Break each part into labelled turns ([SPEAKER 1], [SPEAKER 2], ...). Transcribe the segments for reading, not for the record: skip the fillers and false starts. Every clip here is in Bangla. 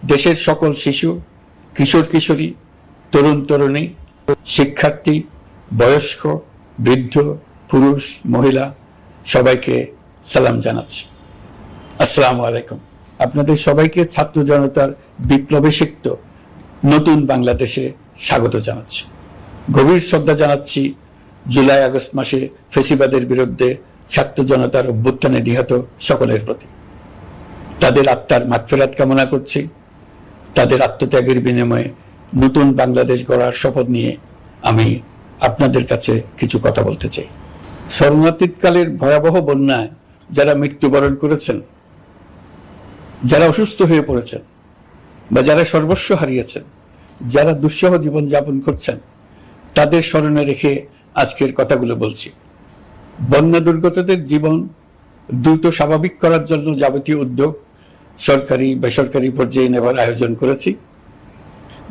[SPEAKER 1] দেশের সকল শিশু, কিশোর কিশোরী, তরুণ তরুণী, শিক্ষার্থী, বয়স্ক, বৃদ্ধ, পুরুষ, মহিলা সবাইকে সালাম জানাচ্ছি। আসসালামু আলাইকুম। আপনাদের সবাইকে ছাত্র জনতার বিপ্লবে সিক্ত নতুন বাংলাদেশে স্বাগত জানাচ্ছি। গভীর শ্রদ্ধা জানাচ্ছি জুলাই আগস্ট মাসে ফ্যাসিবাদের বিরুদ্ধে ছাত্র জনতার অভ্যুত্থানে নিহত সকলের প্রতি। তাদের আত্মার মাগফিরাত কামনা করছি। তাদের আত্মত্যাগের বিনিময়ে নতুন বাংলাদেশ গড়ার শপথ নিয়ে আমি আপনাদের কাছে কিছু কথা বলতে চাই। শরণার্থীকালের ভয়াবহ বন্যায় যারা মৃত্যুবরণ করেছেন, যারা অসুস্থ হয়ে পড়েছেন বা যারা সর্বস্ব হারিয়েছেন, যারা দুঃসহ জীবন যাপন করছেন, তাদের স্মরণে রেখে আজকের কথাগুলো বলছি। বন্যা দুর্গতদের জীবন দ্রুত স্বাভাবিক করার জন্য যাবতীয় উদ্যোগ সরকারি বেসরকারি পর্যায়ে নেবার আয়োজন করেছি।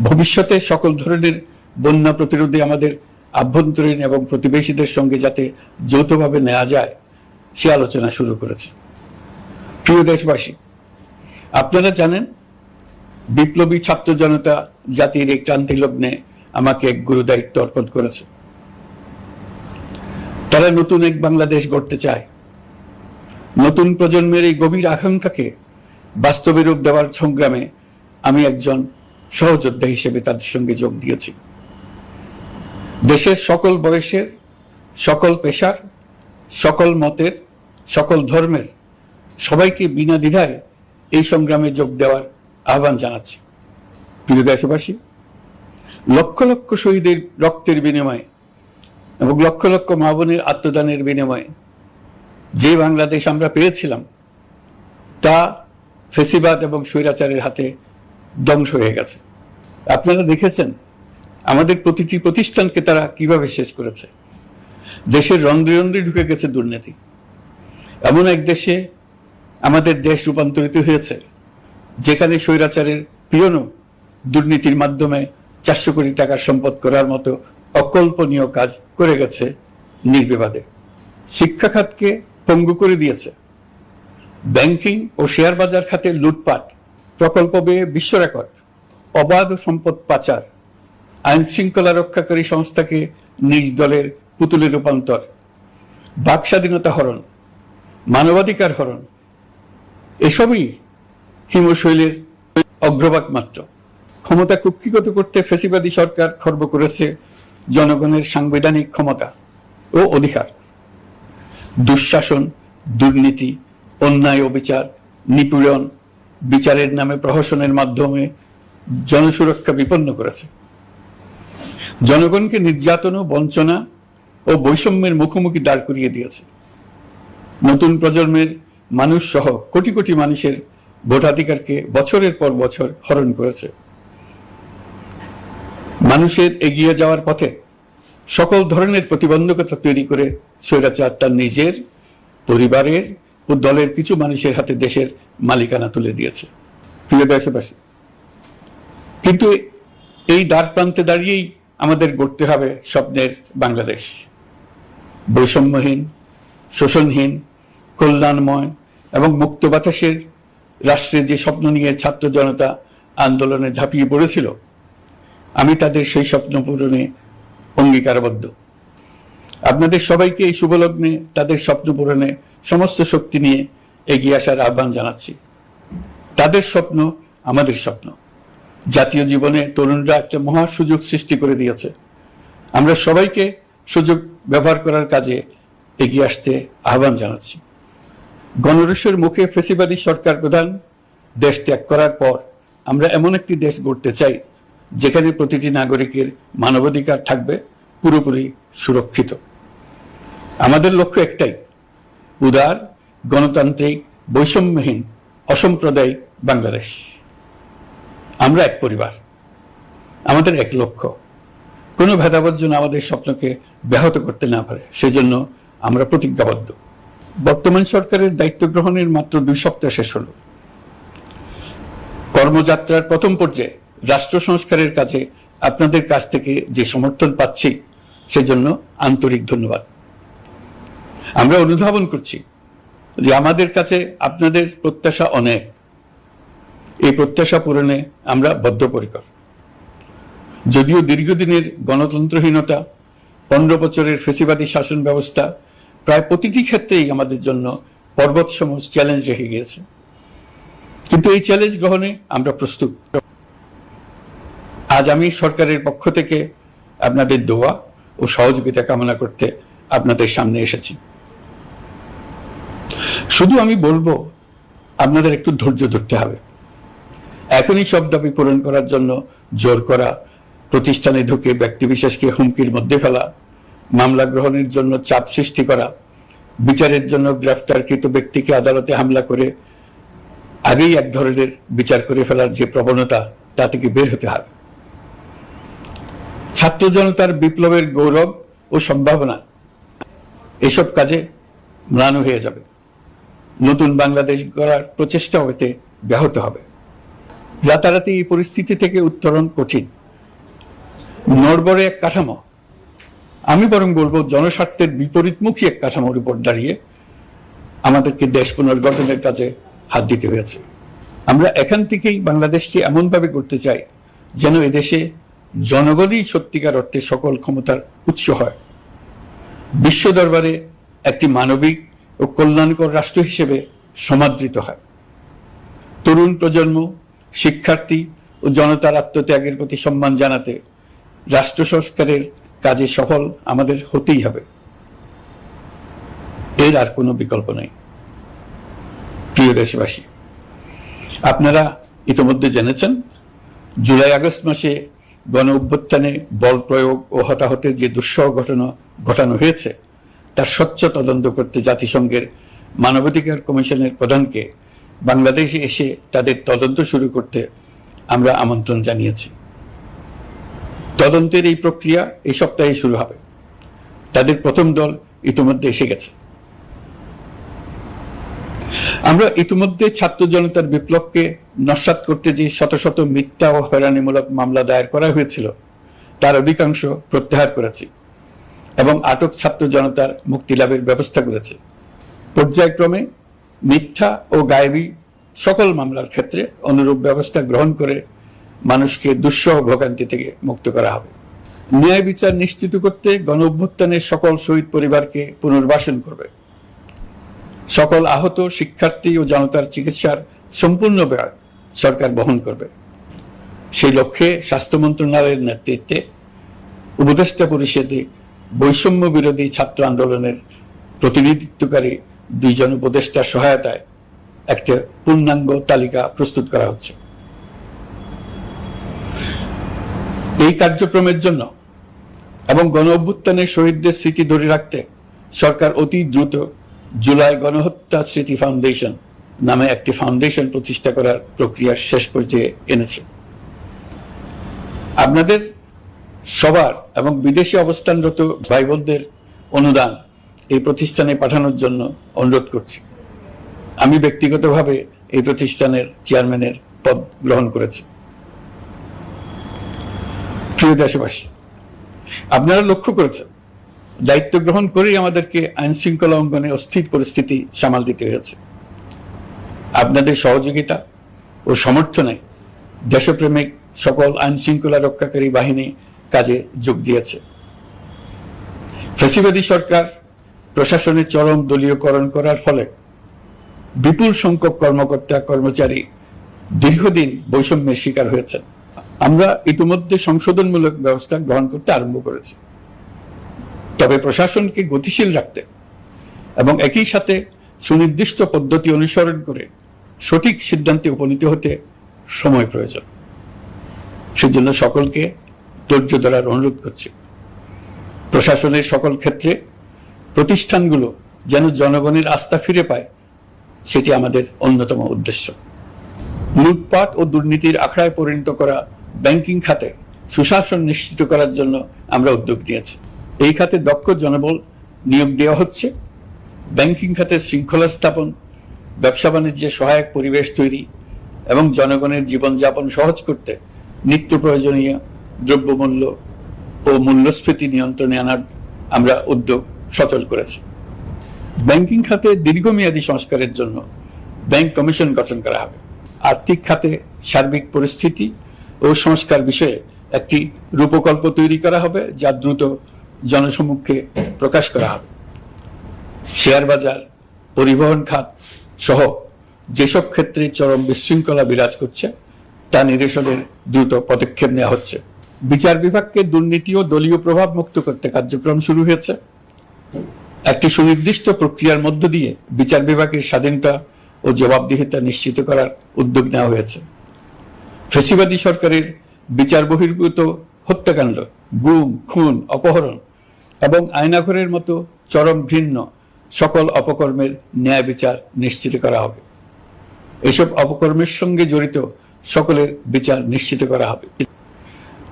[SPEAKER 1] ভবিষ্যতে সকল ধরনের বন্যা প্রতিরোধে আমাদের আভ্যন্তরীণ এবং প্রতিবেশীদের সঙ্গে যাতে যৌথভাবে নেওয়া যায় সে আলোচনা শুরু করেছে। প্রিয় দেশবাসী, আপনারা জানেন বিপ্লবী ছাত্র জনতা জাতির এই ক্রান্তি লগ্নে আমাকে এক গুরুদায়িত্ব অর্পণ করেছে। তারা নতুন এক বাংলাদেশ গড়তে চায়। নতুন প্রজন্মের এই গভীর আকাঙ্ক্ষাকে বাস্তবে রূপ দেওয়ার সংগ্রামে আমি একজন সহযোদ্ধা হিসেবে তাদের সঙ্গে যোগ দিয়েছি। দেশের সকল বয়সের, সকল পেশার, সকল মতের, সকল ধর্মের সবাইকে বিনা দ্বিধায় এই সংগ্রামে যোগ দেওয়ার আহ্বান জানাচ্ছি। প্রিয় দেশবাসী, লক্ষ লক্ষ শহীদের রক্তের বিনিময়ে এবং লক্ষ লক্ষ মা বোনের আত্মদানের বিনিময়ে যে বাংলাদেশ আমরা পেয়েছিলাম তা ফ্যাসিবাদ এবং স্বৈরাচারের হাতে ধ্বংস হয়ে গেছে। আপনারা দেখেছেন আমাদের প্রতিটি প্রতিষ্ঠানকে তারা কিভাবে শেষ করেছে। দেশের রন্ধ্রে রন্ধ্রে ঢুকে গেছে দুর্নীতি। এমন এক দেশে আমাদের দেশ রূপান্তরিত হয়েছে যেখানে স্বৈরাচারের পিয়নও দুর্নীতির মাধ্যমে 400 কোটি টাকার সম্পদ করার মতো অকল্পনীয় কাজ করে গেছে নির্বিবাদে। শিক্ষা খাতকে পঙ্গু করে দিয়েছে। ব্যাংকিং ও শেয়ার বাজার খাতে লুটপাট, প্রকল্প ব্যয়ে বিশ্ব রেকর্ড, অবাধ সম্পদ পাচার, আইন শৃঙ্খলা রক্ষাকারী সংস্থাকে নিজ দলের পুতুলে রূপান্তর, বাক স্বাধীনতা হরণ, মানবাধিকার হরণ, এসবই হিমশৈলের অগ্রভাগ মাত্র। ক্ষমতা কুক্ষিগত করতে ফ্যাসিবাদী সরকার খর্ব করেছে জনগণের সাংবিধানিক ক্ষমতা ও অধিকার। দুঃশাসন, দুর্নীতি, অন্যায়, অবিচার, নিপীড়ন, বিচারের নামে প্রহসনের মাধ্যমে জনসুরক্ষা বিপন্ন করেছে। জনগণকে নির্যাতন, বঞ্চনা ও বৈষম্যের মুখোমুখি দাঁড় করিয়ে দিয়েছে। নতুন প্রজন্মের মানুষ সহ কোটি কোটি মানুষের ভোটাধিকারকে বছরের পর বছর হরণ করেছে। মানুষের এগিয়ে যাওয়ার পথে সকল ধরনের প্রতিবন্ধকতা তৈরি করে স্বৈরাচার তার নিজের, পরিবারের ও দলের কিছু মানুষের হাতে দেশের মালিকানা তুলে দিয়েছে। প্রিয় দেশবাসী, কিন্তু এই দ্বার প্রান্তে দাঁড়িয়েই আমাদের গড়তে হবে স্বপ্নের বাংলাদেশ। বৈষম্যহীন, শোষণহীন, কল্যাণময় এবং মুক্ত বাতাসের রাষ্ট্রের যে স্বপ্ন নিয়ে ছাত্র জনতা আন্দোলনে ঝাঁপিয়ে পড়েছিল, আমি তাদের সেই স্বপ্ন পূরণে অঙ্গীকারবদ্ধ। আপনাদের সবাইকে এই শুভলগ্নে তাদের স্বপ্ন পূরণে সমস্ত শক্তি নিয়ে এগিয়ে আসার আহ্বান জানাচ্ছি। তাদের স্বপ্ন আমাদের স্বপ্ন। জাতীয় জীবনে তরুণরা একটা মহা সুযোগ সৃষ্টি করে দিয়েছে। আমরা সবাইকে সুযোগ ব্যবহার করার কাজে এগিয়ে আসতে আহ্বান জানাচ্ছি। গণরোষের মুখে ফ্যাসিবাদী সরকার প্রধান দেশ ত্যাগ করার পর আমরা এমন একটি দেশ গড়তে চাই যেখানে প্রতিটি নাগরিকের মানবাধিকার থাকবে পুরোপুরি সুরক্ষিত। আমাদের লক্ষ্য একটাই, উদার, গণতান্ত্রিক, বৈষম্যহীন, অসাম্প্রদায়িক বাংলাদেশ। আমরা এক পরিবার, আমাদের এক লক্ষ্য। কোনো ভেদাভেদ যেন আমাদের স্বপ্নকে ব্যাহত করতে না পারে, সেজন্য আমরা প্রতিজ্ঞাবদ্ধ। বর্তমান সরকারের দায়িত্ব গ্রহণের মাত্র 2 সপ্তাহ শেষ হল। কর্মযাত্রার প্রথম পর্যায়ে রাষ্ট্র সংস্কারের কাজে আপনাদের কাছ থেকে যে সমর্থন পাচ্ছি সেজন্য আন্তরিক ধন্যবাদ। আমরা অনুধাবন করছি যে আমাদের কাছে আপনাদের প্রত্যাশা অনেক। এই প্রত্যাশা পূরণে আমরা বদ্ধপরিকর। যদিও দীর্ঘদিনের গণতন্ত্রহীনতা, 15 বছরের ফ্যাসিবাদী শাসন ব্যবস্থা প্রায় প্রতিটি ক্ষেত্রেই আমাদের জন্য পর্বতসম চ্যালেঞ্জ রেখে গিয়েছে, কিন্তু এই চ্যালেঞ্জ গ্রহণে আমরা প্রস্তুত। আজ আমি সরকারের পক্ষ থেকে আপনাদের দোয়া ও সহযোগিতা কামনা করতে আপনাদের সামনে এসেছি। শুধু আমি বলবো, আপনাদের একটু ধৈর্য ধরতে হবে। এখনই সব দাবি পূরণ করার জন্য জোর করা, প্রতিষ্ঠানে ঢুকে ব্যক্তিবিশেষকে হুমকির মধ্যে ফেলা, মামলা গ্রহণের জন্য চাপ সৃষ্টি করা, বিচারের জন্য গ্রেফতারকৃত ব্যক্তিকে আদালতে হামলা করে আগেই এক ধরনের বিচার করে ফেলার যে প্রবণতা, তা থেকে বের হতে হবে। ছাত্র জনতার বিপ্লবের গৌরব ও সম্ভাবনা এসব কাজে ম্লান হয়ে যাবে। নতুন বাংলাদেশ গড়ার প্রচেষ্টা হতে ব্যাহত হবে। রাতারাতি এই পরিস্থিতি থেকে উত্তরণ কঠিন। নড়বড়ে এক কাঠামো, আমি বরং বলবো জনস্বার্থের বিপরীতমুখী এক কাঠামোর উপর দাঁড়িয়ে আমাদেরকে দেশ পুনর্গঠনের কাজে হাত দিতে হয়েছে। আমরা এখান থেকেই বাংলাদেশকে এমনভাবে করতে চাই যেন এদেশে জনগণই সত্যিকার অর্থে সকল ক্ষমতার উৎস হয়, বিশ্ব দরবারে একটি মানবিক ও কল্যাণকর রাষ্ট্র হিসেবে সমাদৃত হয়। তরুণ প্রজন্ম, শিক্ষার্থী ও জনতার আত্মত্যাগের প্রতি সম্মান জানাতে রাষ্ট্র সংস্কারের কাজে সফল আমাদের হতেই হবে, এর আর কোনো বিকল্প নেই। প্রিয় দেশবাসী, আপনারা ইতিমধ্যে জেনেছেন জুলাই আগস্ট মাসে গণ অভ্যুত্থানে বল প্রয়োগ ও হতাহতের যে দুঃসহ ঘটনা ঘটানো হয়েছে তার স্বচ্ছ তদন্ত করতে জাতিসংঘের মানবাধিকার কমিশনের প্রধানকে বাংলাদেশে এসে তাদের তদন্ত শুরু করতে আমরা আমন্ত্রণ জানিয়েছি। তদন্তের এই প্রক্রিয়া এই সপ্তাহে শুরু হবে। তাদের প্রথম দল ইতিমধ্যে এসে গেছে। আমরা ইতিমধ্যে ছাত্র জনতার বিপ্লবকে নস্যাৎ করতে যে শত শত মিথ্যা ও হয়রানিমূলক মামলা দায়ের করা হয়েছিল তার অধিকাংশ প্রত্যাহার করেছি এবং আটক ছাত্র জনতার মুক্তি লাভের ব্যবস্থা করেছে। পর্যায়ক্রমে মিথ্যা ও গায়েবী সকল মামলার ক্ষেত্রে অনুরূপ ব্যবস্থা গ্রহণ করে মানুষকে দুঃসহ ভোগান্তি থেকে মুক্ত করা হবে। ন্যায় বিচার নিশ্চিত করতে গণ অভ্যুত্থানের সকল শহীদ পরিবারকে পুনর্বাসন করবে। সকল আহত শিক্ষার্থী ও জনতার চিকিৎসার সম্পূর্ণ ব্যয় সরকার বহন করবে। সেই লক্ষ্যে স্বাস্থ্য মন্ত্রণালয়ের নেতৃত্বে উপদেষ্টা পরিষদে বৈষম্য বিরোধী ছাত্র আন্দোলনের প্রতিনিধিত্বকারী 2 জন উপদেষ্টার সহায়তায় একটা পূর্ণাঙ্গ তালিকা প্রস্তুত করা হচ্ছে। এই কার্যক্রমের জন্য এবং গণ অভ্যুত্থানের শহীদদের স্মৃতি ধরে রাখতে সরকার অতি দ্রুত জুলাই গণহত্যা স্মৃতি ফাউন্ডেশন নামে একটি ফাউন্ডেশন প্রতিষ্ঠা করার প্রক্রিয়া শেষ পর্যায়ে এনেছে। আপনাদের সবার এবং বিদেশে অবস্থানরত ভাই বোনদের অনুদান এই প্রতিষ্ঠানে পাঠানোর জন্য অনুরোধ করছি। আমি ব্যক্তিগতভাবে এই প্রতিষ্ঠানের চেয়ারম্যানের পদ গ্রহণ করেছি। প্রিয় দেশবাসী, আপনারা লক্ষ্য করেছেন দায়িত্ব গ্রহণ করেই আমাদেরকে আইন শৃঙ্খলা অঙ্গনে অস্থির পরিস্থিতি সামাল দিতে হয়েছে। আপনাদের সহযোগিতা ও সমর্থনে দেশপ্রেমিক সকল আইন শৃঙ্খলা রক্ষাকারী বাহিনী কাজে যোগ দিয়েছে। ফ্যাসিবাদী সরকার প্রশাসনের চরম দলীয়করণ করার ফলে বিপুল সংখ্যক কর্মকর্তা কর্মচারী দীর্ঘদিন বৈষম্যের শিকার হয়েছেন। আমরা ইতিমধ্যে সংশোধনমূলক ব্যবস্থা গ্রহণ করতে আরম্ভ করেছি, তবে প্রশাসনকে গতিশীল রাখতে এবং একই সাথে সুনির্দিষ্ট পদ্ধতি অনুসরণ করে সঠিক সিদ্ধান্তে উপনীত হতে সময় প্রয়োজন। সেজন্য সকলকে ধৈর্য ধরার অনুরোধ করছি। প্রশাসনের সকল ক্ষেত্রে প্রতিষ্ঠানগুলো যেন জনগণের আস্থা ফিরে পায়, সেটি আমাদের অন্যতম উদ্দেশ্য। লুটপাট ও দুর্নীতির আখড়ায় পরিণত করা ব্যাংকিং খাতে সুশাসন নিশ্চিত করার জন্য আমরা উদ্যোগ নিয়েছি। এই খাতে দক্ষ জনবল নিয়োগ দেওয়া হচ্ছে। ব্যাংকিং খাতে শৃঙ্খলা স্থাপন, ব্যবসা বাণিজ্যে সহায়ক পরিবেশ তৈরি এবং জনগণের জীবনযাপন সহজ করতে নিত্য প্রয়োজনীয় দ্রব্যমূল্য ও মূল্যস্ফীতি নিয়ন্ত্রণে আনার আমরা উদ্যোগ সচল করেছি। ব্যাংকিং খাতে দীর্ঘমেয়াদী সংস্কারের জন্য ব্যাংক কমিশন গঠন করা হবে। আর্থিক খাতে সার্বিক পরিস্থিতি ও সংস্কার বিষয়ে একটি রূপকল্প তৈরি করা হবে, যা দ্রুত জনসমক্ষে প্রকাশ করা হবে। শেয়ার বাজার, পরিবহন খাত সহ যেসব ক্ষেত্রে চরম বিশৃঙ্খলা বিরাজ করছে তা নিরসনের দ্রুত পদক্ষেপ নেওয়া হচ্ছে। বিচার বিভাগকে দুর্নীতি ও দলীয় প্রভাব মুক্ত করতে কার্যক্রম শুরু হয়েছে। একটি সুনির্দিষ্ট প্রক্রিয়ার মধ্য দিয়ে বিচার বিভাগের স্বাধীনতা ও জবাবদিহিতা নিশ্চিত করার উদ্যোগ নেওয়া হয়েছে। ফ্যাসিবাদী সরকারের বিচার বহির্ভূত হত্যাকাণ্ড, গুম, খুন, অপহরণ এবং আয়নাঘরের মতো চরম ঘৃণ্য সকল অপকর্মের ন্যায় বিচার নিশ্চিত করা হবে। এসব অপকর্মের সঙ্গে জড়িত সকলের বিচার নিশ্চিত করা হবে।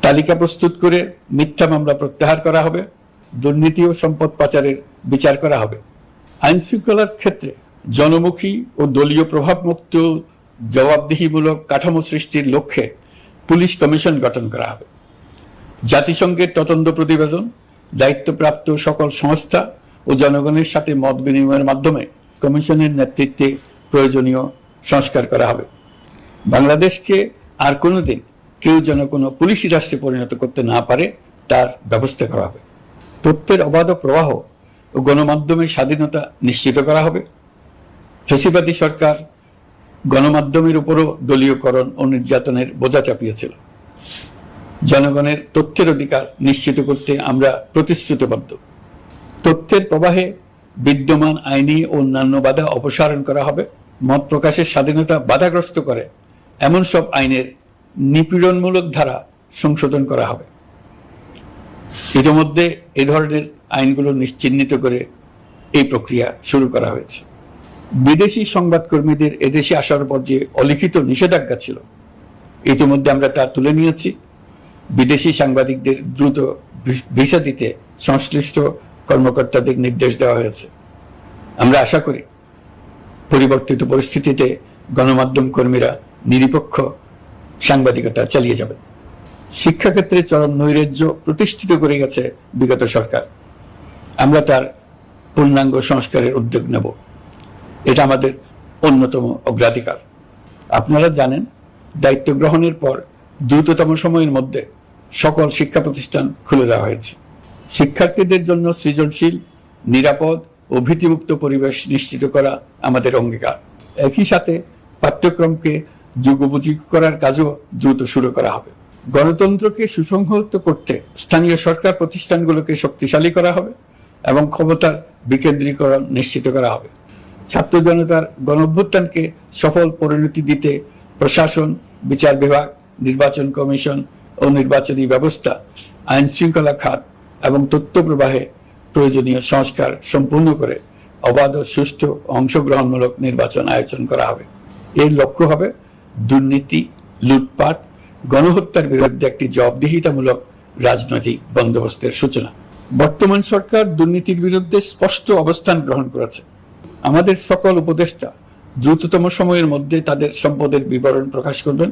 [SPEAKER 1] তালিকা প্রস্তুত করে মিথ্যা মামলা প্রত্যাহার করা হবে। দুর্নীতি ও সম্পদ পাচারের বিচার করা হবে। আইন শৃঙ্খলার ক্ষেত্রে জনমুখী ও দলীয় প্রভাবমুক্ত জবাবদিহিমূলক কাঠামো সৃষ্টির লক্ষ্যে পুলিশ কমিশন গঠন করা হবে। জাতিসংঘের তদন্ত প্রতিবেদন, দায়িত্বপ্রাপ্ত সকল সংস্থা ও জনগণের সাথে মত বিনিময়ের মাধ্যমে কমিশনের নেতৃত্বে প্রয়োজনীয় সংস্কার করা হবে। বাংলাদেশকে আর কোনোদিন কেউ যেন কোনো পুলিশি রাষ্ট্রে পরিণত করতে না পারে তার ব্যবস্থা করা হবে। তথ্যের অবাধ প্রবাহ ও গণমাধ্যমের স্বাধীনতা নিশ্চিত করা হবে। ফ্যাসিবাদী সরকার গণমাধ্যমের উপরও দলীয়করণ ও নির্যাতনের বোঝা চাপিয়েছিল। জনগণের তথ্যের অধিকার নিশ্চিত করতে আমরা প্রতিশ্রুতিবদ্ধ। তথ্যের প্রবাহে বিদ্যমান আইনি ও অন্যান্য বাধা অপসারণ করা হবে। মত প্রকাশের স্বাধীনতা বাধাগ্রস্ত করে এমন সব আইনের নিপীড়নমূলক ধারা সংশোধন করা হবে। ইতিমধ্যে এই ধরনের আইনগুলো চিহ্নিত করে এই প্রক্রিয়া শুরু করা হয়েছে। বিদেশি সংবাদকর্মীদের এদেশে আসার পর যে অলিখিত নিষেধাজ্ঞা ছিল, ইতিমধ্যে আমরা তা তুলে নিয়েছি। বিদেশি সাংবাদিকদের দ্রুত ভিসা দিতে সংশ্লিষ্ট কর্মকর্তাদের নির্দেশ দেওয়া হয়েছে। আমরা আশা করি পরিবর্তিত পরিস্থিতিতে গণমাধ্যম কর্মীরা নিরপেক্ষ সাংবাদিকতা চালিয়ে যাবেন। শিক্ষাক্ষেত্রে চরম নৈরাজ্য প্রতিষ্ঠিত করে গেছে বিগত সরকার। আমরা তার পূর্ণাঙ্গ সংস্কারের উদ্যোগ নেব। এটা আমাদের অন্যতম অগ্রাধিকার। আপনারা জানেন, দায়িত্ব গ্রহণের পর দ্রুততম সময়ের মধ্যে সকল শিক্ষা প্রতিষ্ঠান খুলে দেওয়া হয়েছে। শিক্ষার্থীদের জন্য সৃজনশীল, নিরাপদ ও ভীতিমুক্ত পরিবেশ নিশ্চিত করা আমাদের অঙ্গীকার। একই সাথে পাঠ্যক্রমকে যুগোপযোগী করার কাজও দ্রুত শুরু করা হবে। গণতন্ত্রকে সুসংহত করতে স্থানীয় সরকার প্রতিষ্ঠানগুলোকে শক্তিশালী করা হবে এবং ক্ষমতার বিকেন্দ্রীকরণ নিশ্চিত করা হবে। ছাত্র জনতার গণঅভ্যুত্থানকে সফল পরিণতি দিতে প্রশাসন, বিচার বিভাগ, নির্বাচন কমিশন ও নির্বাচনী ব্যবস্থা, আইন শৃঙ্খলা খাত এবং তথ্য প্রবাহে প্রয়োজনীয় সংস্কার সম্পূর্ণ করে অবাধ ও সুষ্ঠু অংশগ্রহণমূলক নির্বাচন আয়োজন করা হবে। এর লক্ষ্য হবে দুর্নীতি, লুটপাট, গণহত্যার বিরুদ্ধে একটি জবাবদিহিতামূলক রাজনৈতিক বন্দোবস্তের সূচনা। বর্তমান সরকার দুর্নীতির বিরুদ্ধে স্পষ্ট অবস্থান গ্রহণ করেছে। আমাদের সকল উপদেষ্টা দ্রুততম সময়ের মধ্যে তাদের সম্পদের বিবরণ প্রকাশ করবেন।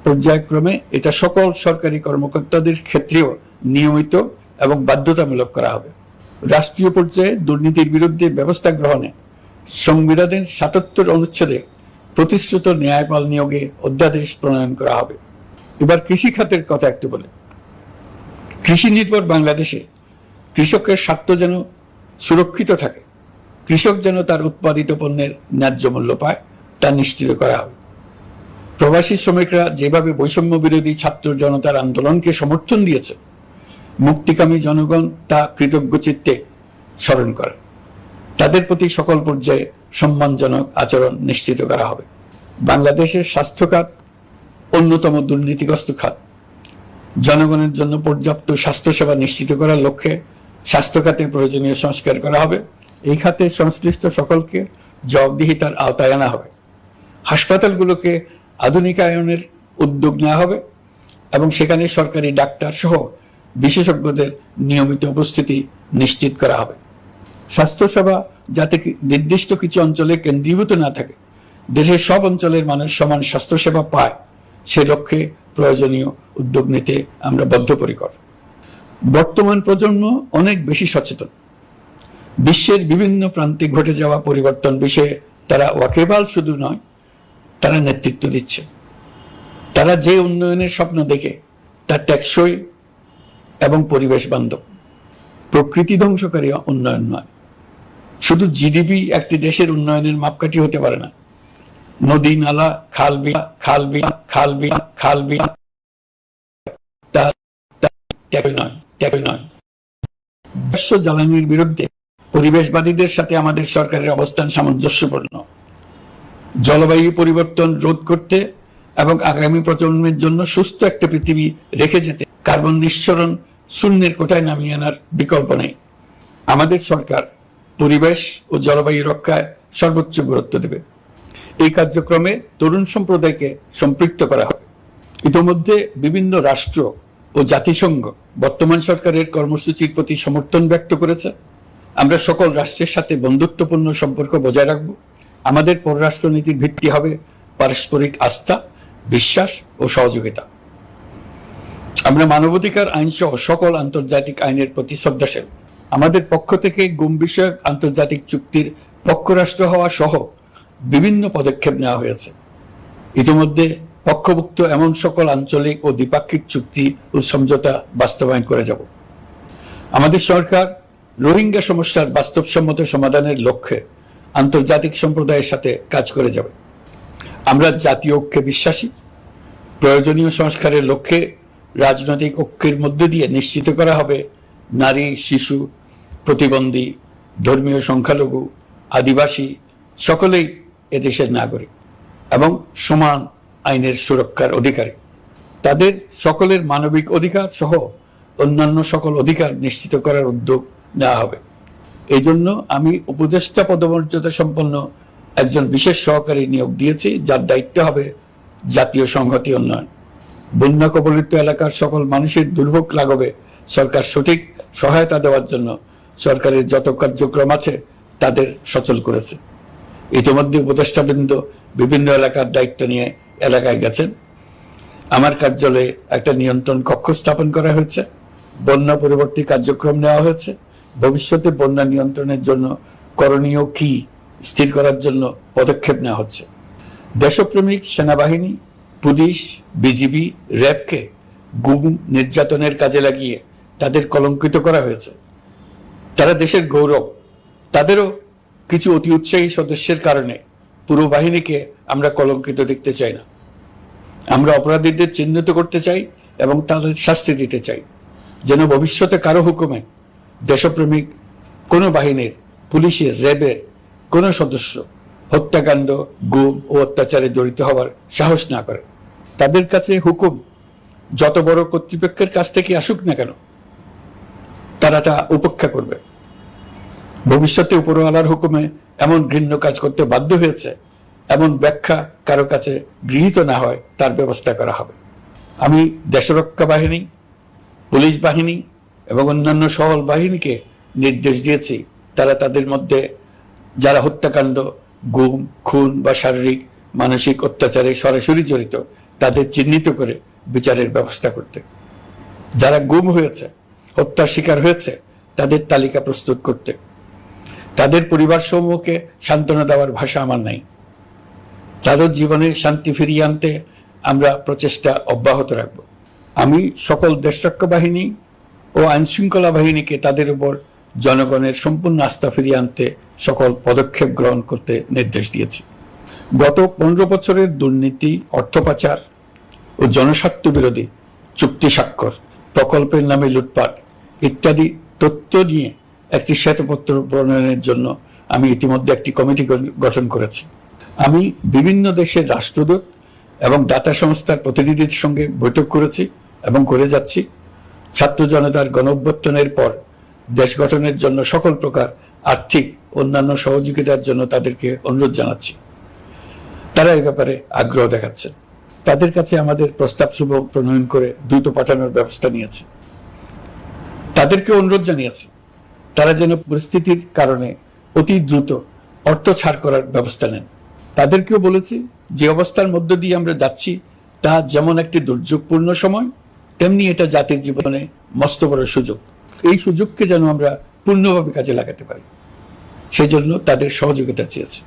[SPEAKER 1] পর্যায়ক্রমে এটা সকল সরকারি কর্মকর্তাদের ক্ষেত্রেও নিয়মিত এবং বাধ্যতামূলক করা হবে। রাষ্ট্রীয় পর্যায়ে দুর্নীতির বিরুদ্ধে ব্যবস্থা গ্রহণে সংবিধানের ৭৭ অনুচ্ছেদে প্রতিশ্রুত ন্যায়পাল নিয়োগে অধ্যাদেশ প্রণয়ন করা হবে। এবার কৃষি খাতের কথা একটু বলে। কৃষি নির্ভর বাংলাদেশে কৃষকের স্বার্থ যেন সুরক্ষিত থাকে, কৃষক যেন তার উৎপাদিত পণ্যের ন্যায্য মূল্য পায়, তা নিশ্চিত করা হবে। প্রবাসী শ্রমিকরা যেভাবে বৈষম্য বিরোধী ছাত্র জনতার আন্দোলনকে সমর্থন দিয়েছে, মুক্তিকামী জনগণ তা কৃতজ্ঞ চিত্তে স্মরণ করে। তাদের প্রতি সকল পর্যায়ে সম্মানজনক আচরণ নিশ্চিত করা হবে। বাংলাদেশের স্বাস্থ্য খাত অন্যতম দুর্নীতিগ্রস্ত খাত। জনগণের জন্য পর্যাপ্ত স্বাস্থ্যসেবা নিশ্চিত করার লক্ষ্যে স্বাস্থ্য খাতে প্রয়োজনীয় সংস্কার করা হবে। এই খাতে সংশ্লিষ্ট সকলকে জবাবদিহিতার আওতায় আনা হবে। হাসপাতালগুলোকে আধুনিকায়নের উদ্যোগ নেওয়া হবে এবং সেখানে সরকারি ডাক্তার সহ বিশেষজ্ঞদের নিয়মিত উপস্থিতি নিশ্চিত করা হবে। স্বাস্থ্যসেবা যাতে নির্দিষ্ট কিছু অঞ্চলে কেন্দ্রীভূত না থাকে, দেশের সব অঞ্চলের মানুষ সমান স্বাস্থ্যসেবা পায়, সে লক্ষ্যে প্রয়োজনীয় উদ্যোগ নিতে আমরা বদ্ধপরিকর। বর্তমান প্রজন্ম অনেক বেশি সচেতন। বিশ্বের বিভিন্ন প্রান্তে ঘটে যাওয়া পরিবর্তন বিষয়ে তারা ওয়াকিবহাল শুধু নয়, তারা নেতৃত্ব দিচ্ছে। তারা যে উন্নয়নের স্বপ্ন দেখে তা টেকসই এবং পরিবেশ বান্ধব, প্রকৃতি ধ্বংসকারী উন্নয়ন নয়। শুধু জিডিপি একটি দেশের উন্নয়নের মাপকাঠি হতে পারে না। নদী নালা খাল বিল নয়। জ্বালানির বিরুদ্ধে পরিবেশবাদীদের সাথে আমাদের সরকারের অবস্থান সামঞ্জস্যপূর্ণ। জলবায়ু পরিবর্তন রোধ করতে এবং আগামী প্রজন্মের জন্য সুস্থ একটা পৃথিবী রেখে যেতে কার্বন নিঃসরণ শূন্যের কোঠায় নামিয়ে আনার বিকল্প নেই। আমাদের সরকার পরিবেশ ও জলবায়ু রক্ষায় সর্বোচ্চ গুরুত্ব দেবে। এই কার্যক্রমে তরুণ সম্প্রদায়কে সম্পৃক্ত করা হবে। ইতোমধ্যে বিভিন্ন রাষ্ট্র ও জাতিসংঘ বর্তমান সরকারের কর্মসূচির প্রতি সমর্থন ব্যক্ত করেছে। আমরা সকল রাষ্ট্রের সাথে বন্ধুত্বপূর্ণ সম্পর্ক বজায় রাখব। আমাদের পররাষ্ট্রনীতির ভিত্তি হবে পারস্পরিক আস্থা, বিশ্বাস ও সহযোগিতা। আমরা মানবাধিকার আইন সহ সকল আন্তর্জাতিক আইনের প্রতি শ্রদ্ধাশীল। আমাদের পক্ষ থেকে গুম বিষয়ক আন্তর্জাতিক চুক্তির পক্ষরাষ্ট্র হওয়া সহ বিভিন্ন পদক্ষেপ নেওয়া হয়েছে। ইতিমধ্যে পক্ষভুক্ত এমন সকল আঞ্চলিক ও দ্বিপাক্ষিক চুক্তি ও সমঝোতা বাস্তবায়ন করে যাব। আমাদের সরকার রোহিঙ্গা সমস্যার বাস্তবসম্মত সমাধানের লক্ষ্যে আন্তর্জাতিক সম্প্রদায়ের সাথে কাজ করে যাবে। আমরা জাতীয় ঐক্যে বিশ্বাসী। প্রয়োজনীয় সংস্কারের লক্ষ্যে রাজনৈতিক ঐক্যের মধ্য দিয়ে নিশ্চিত করা হবে নারী, শিশু, প্রতিবন্ধী, ধর্মীয় সংখ্যালঘু, আদিবাসী সকলেই এদেশের নাগরিক এবং সমান আইনের সুরক্ষার অধিকারী। তাদের সকলের মানবিক অধিকার সহ অন্যান্য সকল অধিকার নিশ্চিত করার উদ্যোগ নেওয়া হবে। এই জন্য আমি উপদেষ্টা পদমর্যাদা সম্পন্ন একজন বিশেষ সহকারী নিয়োগ দিয়েছি, যার দায়িত্ব হবে জাতীয় সংহতি উন্নয়ন। বন্যা কবলিত এলাকার সকল মানুষের দুর্ভোগ লাঘবে সরকার সঠিক সহায়তা দেওয়ার জন্য সরকারের যত কার্যক্রম আছে তাদের সচল করেছে। ইতিমধ্যে উপদেষ্টাবৃন্দ বিভিন্ন এলাকার দায়িত্ব নিয়ে এলাকায় গেছেন। আমার কার্যালয়ে একটা নিয়ন্ত্রণ কক্ষ স্থাপন করা হয়েছে। বন্যা পরবর্তী কার্যক্রম নেওয়া হয়েছে। ভবিষ্যতে বন্যা নিয়ন্ত্রণের জন্য করণীয় কি স্থির করার জন্য পদক্ষেপ নেওয়া হচ্ছে। দেশপ্রেমিক সেনাবাহিনী, পুলিশ, বিজিবি, র্যাবকে গুম নির্যাতনের কাজে লাগিয়ে তাদের কলঙ্কিত করা হয়েছে। তারা দেশের গৌরব। তাদেরও কিছু অতি উৎসাহী সদস্যের কারণে পুরো বাহিনীকে আমরা কলঙ্কিত দেখতে চাই না। আমরা অপরাধীদের চিহ্নিত করতে চাই এবং তাদের শাস্তি দিতে চাই, যেন ভবিষ্যতে কারো হুকুমে দেশপ্রেমিক কোনো বাহিনীর, পুলিশের, র্যাবের কোনো সদস্য হত্যাকাণ্ড, গুম ও অত্যাচারে জড়িত হওয়ার সাহস না করে। তাদের কাছে হুকুম যত বড় কর্তৃপক্ষের কাছ থেকে আসুক না কেন, তারা তা উপেক্ষা করবে। ভবিষ্যতে উপরওয়ালার হুকুমে এমন ঘৃণ্য কাজ করতে বাধ্য হয়েছে এমন ব্যাখ্যা কারো কাছে গৃহীত না হয় তার ব্যবস্থা করা হবে। আমি দেশরক্ষা বাহিনী, পুলিশ বাহিনী এবং অন্যান্য সহল বাহিনীকে নির্দেশ দিয়েছি তারা তাদের মধ্যে যারা হত্যাকাণ্ড, গুম, খুন বা শারীরিক মানসিক অত্যাচারে সরাসরি জড়িত তাদের চিহ্নিত করে বিচারের ব্যবস্থা করতে। যারা গুম হয়েছে, হত্যার শিকার হয়েছে তাদের তালিকা প্রস্তুত করতে। তাদের পরিবার সমূহকে সান্ত্বনা দেওয়ার ভাষা আমার নাই। তাদের জীবনে শান্তি ফিরিয়ে আনতে আমরা প্রচেষ্টা অব্যাহত রাখব। আমি সকল দেশরক্ষা বাহিনী ও আইন শৃঙ্খলা বাহিনীকে তাদের উপর জনগণের সম্পূর্ণ আস্থা ফিরিয়ে আনতে সকল পদক্ষেপ গ্রহণ করতে নির্দেশ দিয়েছি। গত 15 বছরের দুর্নীতি, অর্থ পাচার ও জনস্বার্থ বিরোধী চুক্তি স্বাক্ষর, প্রকল্পের নামে লুটপাট ইত্যাদি তথ্য নিয়ে একটি শ্বেতপত্র প্রণয়নের জন্য আমি ইতিমধ্যে একটি কমিটি গঠন করেছি। আমি বিভিন্ন দেশের রাষ্ট্রদূত এবং দাতা সংস্থার প্রতিনিধিদের সঙ্গে বৈঠক করেছি এবং করে যাচ্ছি। ছাত্র জনতার গণঅভ্যুত্থানের পর দেশ গঠনের জন্য সকল প্রকার আর্থিক অন্যান্য সহযোগিতার জন্য তাদেরকে অনুরোধ জানাচ্ছি। তারা এই ব্যাপারে আগ্রহ দেখাচ্ছে। তাদের কাছে আমাদের প্রস্তাব সমূহ প্রণয়ন করে দ্রুত পাঠানোর ব্যবস্থা নিয়েছে। তাদেরকে অনুরোধ জানিয়েছে তারা যেন পরিস্থিতির কারণে অতি দ্রুত অর্থ ছাড় করার ব্যবস্থা নেন। তাদেরকেও বলেছি যে অবস্থার মধ্য দিয়ে আমরা যাচ্ছি তা যেমন একটি দুর্যোগপূর্ণ সময়, তেমনি এটা জাতির জীবনে মস্ত বড় সুযোগ। এই সুযোগকে যেন আমরা পূর্ণভাবে কাজে লাগাতে পারি, সেই জন্য তাদের সহযোগিতা চেয়েছে।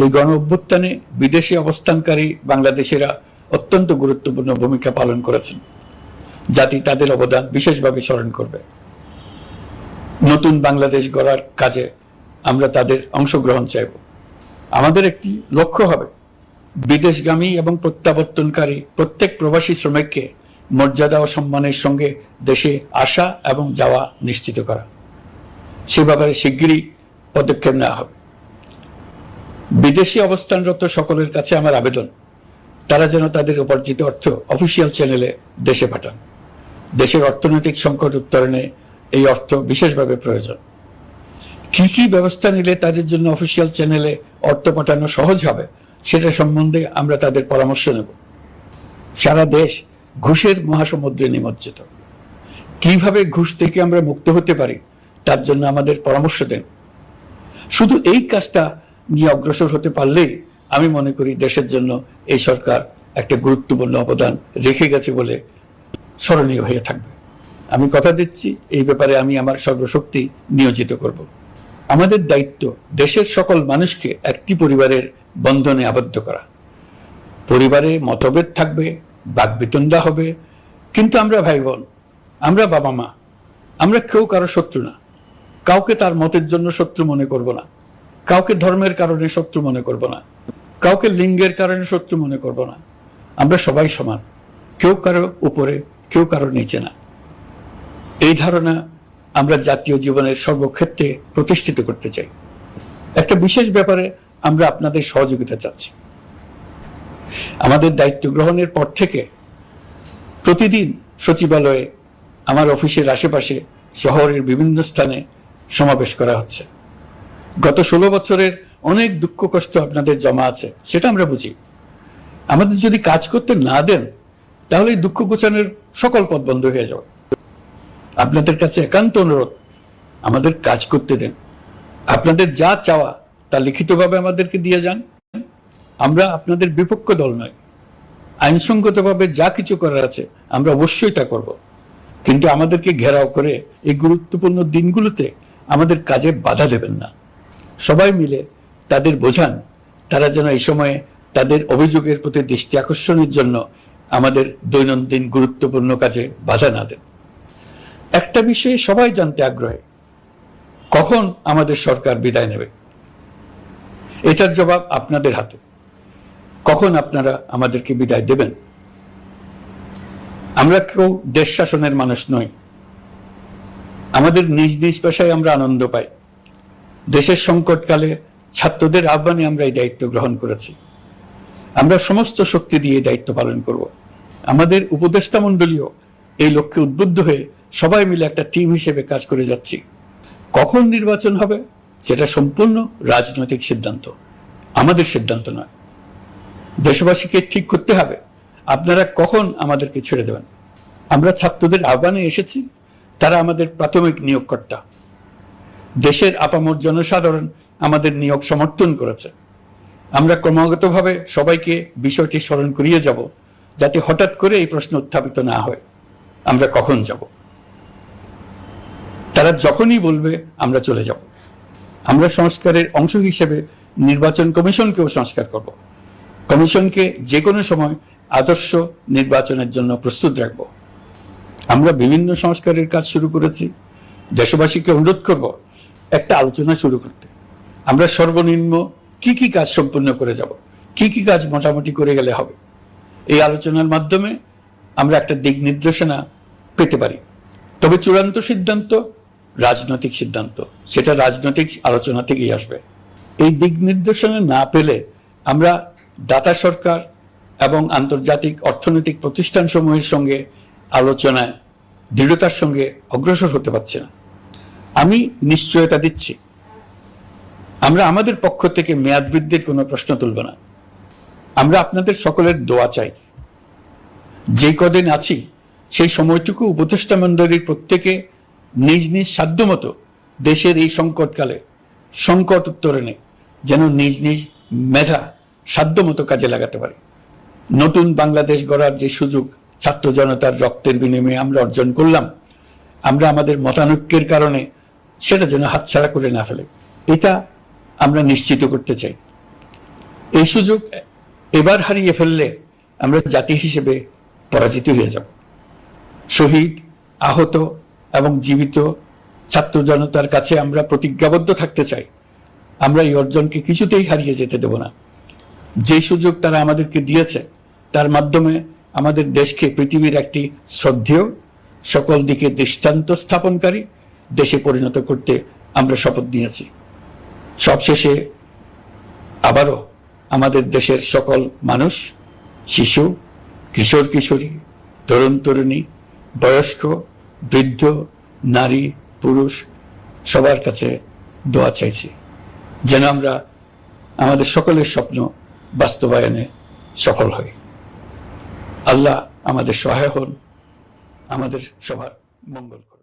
[SPEAKER 1] এই গণ অভ্যুত্থানে বিদেশে অবস্থানকারী বাংলাদেশিরা অত্যন্ত গুরুত্বপূর্ণ ভূমিকা পালন করেছেন। জাতি তাদের অবদান বিশেষভাবে স্মরণ করবে। নতুন বাংলাদেশ গড়ার কাজে আমরা তাদের অংশগ্রহণ চাইব। আমাদের একটি লক্ষ্য হবে বিদেশগামী এবং প্রত্যাবর্তনকারী প্রত্যেক প্রবাসী শ্রমিককে মর্যাদা ও সম্মানের সঙ্গে দেশে আসা এবং যাওয়া নিশ্চিত করা। সে ব্যাপারে শিগগিরই পদক্ষেপ নেওয়া হবে। বিদেশে অবস্থানরত সকলের কাছে আমার আবেদন, তারা যেন তাদের উপার্জিত অর্থ অফিসিয়াল চ্যানেলে দেশে পাঠান। দেশের অর্থনৈতিক সংকট উত্তরণে এই অর্থ বিশেষভাবে প্রয়োজন। কি কি ব্যবস্থা নিলে তাদের জন্য অফিসিয়াল চ্যানেলে অর্থ পাঠানো সহজ হবে সেটা সম্বন্ধে আমরা তাদের পরামর্শ নেব। সারা দেশ ঘুষের মহাসমুদ্রে নিমজ্জিত। কিভাবে ঘুষ থেকে আমরা মুক্ত হতে পারি তার জন্য আমাদের পরামর্শ দেন। শুধু এই কাজটা নিয়ে অগ্রসর হতে পারলেই আমি মনে করি দেশের জন্য এই সরকার একটা গুরুত্বপূর্ণ অবদান রেখে গেছে বলে স্মরণীয় হয়ে থাকবে। আমি কথা দিচ্ছি, এই ব্যাপারে আমি আমার সর্বশক্তি নিয়োজিত করব। আমাদের দায়িত্ব দেশের সকল মানুষকে একটি পরিবারের বন্ধনে আবদ্ধ করা। পরিবারে মতভেদ থাকবে, বাকবিতণ্ডা হবে, কিন্তু আমরা ভাই বোন, আমরা বাবা মা, আমরা কেউ কারো শত্রু না। কাউকে তার মতের জন্য শত্রু মনে করব না, কাউকে ধর্মের কারণে শত্রু মনে করব না, কাউকে লিঙ্গের কারণে শত্রু মনে করব না। আমরা সবাই সমান, কেউ কারো উপরে, কেউ কারো নিচে না। এই ধারণা আমরা জাতীয় জীবনের সর্বক্ষেত্রে প্রতিষ্ঠিত করতে চাই। একটা বিশেষ ব্যাপারে আমরা আপনাদের সহযোগিতা চাচ্ছি। আমাদের দায়িত্ব গ্রহণের পর থেকে প্রতিদিন সচিবালয়ে, আমার অফিসের আশেপাশে, শহরের বিভিন্ন স্থানে সমাবেশ করা হচ্ছে। গত 16 বছরের অনেক দুঃখ কষ্ট আপনাদের জমা আছে, সেটা আমরা বুঝি। আমাদের যদি কাজ করতে না দেন তাহলে দুঃখ গোছানোর সকল পথ বন্ধ হয়ে যাবে। আপনাদের কাছে একান্ত অনুরোধ, আমাদের কাজ করতে দেন। আপনাদের যা চাওয়া তা লিখিতভাবে আমাদেরকে দিয়ে যান। আমরা আপনাদের বিপক্ষ দল নয়। আইনসঙ্গতভাবে যা কিছু করার আছে আমরা অবশ্যই তা করব, কিন্তু আমাদেরকে ঘেরাও করে এই গুরুত্বপূর্ণ দিনগুলোতে আমাদের কাজে বাধা দেবেন না। সবাই মিলে তাদের বোঝান, তারা যেন এই সময়ে তাদের অভিযোগের প্রতি দৃষ্টি আকর্ষণের জন্য আমাদের দৈনন্দিন গুরুত্বপূর্ণ কাজে বাধা না দেন। একটা বিষয়ে সবাই জানতে আগ্রহী, কখন আমাদের সরকার বিদায় নেবে। এটার জবাব আপনাদের হাতে। কখন আপনারা আমাদেরকে বিদায় দেবেন? আমরা কেউ দেশ শাসনের মানুষ নই। আমাদের নিজ নিজ পেশায় আমরা আনন্দ পাই। দেশের সংকটকালে ছাত্রদের আহ্বানে আমরা এই দায়িত্ব গ্রহণ করেছি। আমরা সমস্ত শক্তি দিয়ে দায়িত্ব পালন করব। আমাদের উপদেষ্টা মণ্ডলীও এই লক্ষ্যে উদ্বুদ্ধ হয়ে সবাই মিলে একটা টিম হিসেবে কাজ করে যাচ্ছি। কখন নির্বাচন হবে সেটা সম্পূর্ণ রাজনৈতিক সিদ্ধান্ত, আমাদের সিদ্ধান্ত নয়। দেশবাসীকে ঠিক করতে হবে আপনারা কখন আমাদেরকে ছেড়ে দেবেন। আমরা ছাত্রদের আহ্বানে এসেছি, তারা আমাদের প্রাথমিক নিয়োগকর্তা। দেশের আপামর জনসাধারণ আমাদের নিয়োগ সমর্থন করেছে। আমরা ক্রমাগতভাবে সবাইকে বিষয়টি স্মরণ করিয়ে যাব, যাতে হঠাৎ করে এই প্রশ্ন উত্থাপিত না হয় আমরা কখন যাব। তারা যখনই বলবে আমরা চলে যাব। আমরা সংস্কারের অংশ হিসেবে নির্বাচন কমিশনকেও সংস্কার করব। কমিশনকে যে কোনো সময় আদর্শ নির্বাচনের জন্য প্রস্তুত রাখব। আমরা বিভিন্ন সংস্কারের কাজ শুরু করেছি। দেশবাসীকে অনুরোধ করব একটা আলোচনা শুরু করতে। আমরা সর্বনিম্ন কি কি কাজ সম্পূর্ণ করে যাব, কি কি কাজ মোটামুটি করে গেলে হবে। এই আলোচনার মাধ্যমে আমরা একটা দিক নির্দেশনা পেতে পারি। তবে চূড়ান্ত সিদ্ধান্ত রাজনৈতিক সিদ্ধান্ত, সেটা রাজনৈতিক আলোচনা থেকেই আসবে। এই দিক নির্দেশনা না পেলে আমরা দাতা সরকার এবং আন্তর্জাতিক অর্থনৈতিক প্রতিষ্ঠানসমূহের সঙ্গে আলোচনায় দৃঢ়তার সঙ্গে অগ্রসর হতে পারছি না। আমি নিশ্চয়তা দিচ্ছি, আমরা আমাদের পক্ষ থেকে মেয়াদ বৃদ্ধির কোনো প্রশ্ন তুলব না। আমরা আপনাদের সকলের দোয়া চাই। যে কদিন আছি সেই সময়টুকু উপদেষ্টা মণ্ডলীর প্রত্যেকে নিজ নিজ সাধ্যমতো দেশের এই সংকটকালে সংকট উত্তরণে যেন নিজ নিজ মেধা সাধ্যমতো কাজে লাগাতে পারি। নতুন বাংলাদেশ গড়ার যে সুযোগ ছাত্র জনতার রক্তের বিনিময়ে আমরা অর্জন করলাম, আমরা আমাদের মতানৈক্যের কারণে সেটা যেন হাতছাড়া করে না ফেলে, এটা আমরা নিশ্চিত করতে চাই। এই সুযোগ এবার হারিয়ে ফেললে আমরা জাতি হিসেবে পরাজিত হয়ে যাব। শহীদ, আহত এবং জীবিত ছাত্র জনতার কাছে আমরা প্রতিজ্ঞাবদ্ধ থাকতে চাই, আমরা এই অর্জনকে কিছুতেই হারিয়ে যেতে দেব না। যে সুযোগ তারা আমাদেরকে দিয়েছে তার মাধ্যমে আমাদের দেশকে পৃথিবীর একটি শ্রদ্ধেয়, সকল দিকে দৃষ্টান্ত স্থাপনকারী দেশে পরিণত করতে আমরা শপথ নিয়েছি। সবশেষে আবারও আমাদের দেশের সকল মানুষ, শিশু, কিশোর কিশোরী, তরুণ তরুণী, বয়স্ক, বৃদ্ধ, নারী, পুরুষ সবার কাছে দোয়া চাইছি যেন আমরা আমাদের সকলের স্বপ্ন বাস্তবায়নে সফল হই। আল্লাহ আমাদের সহায় হন, আমাদের সবার মঙ্গল করুন।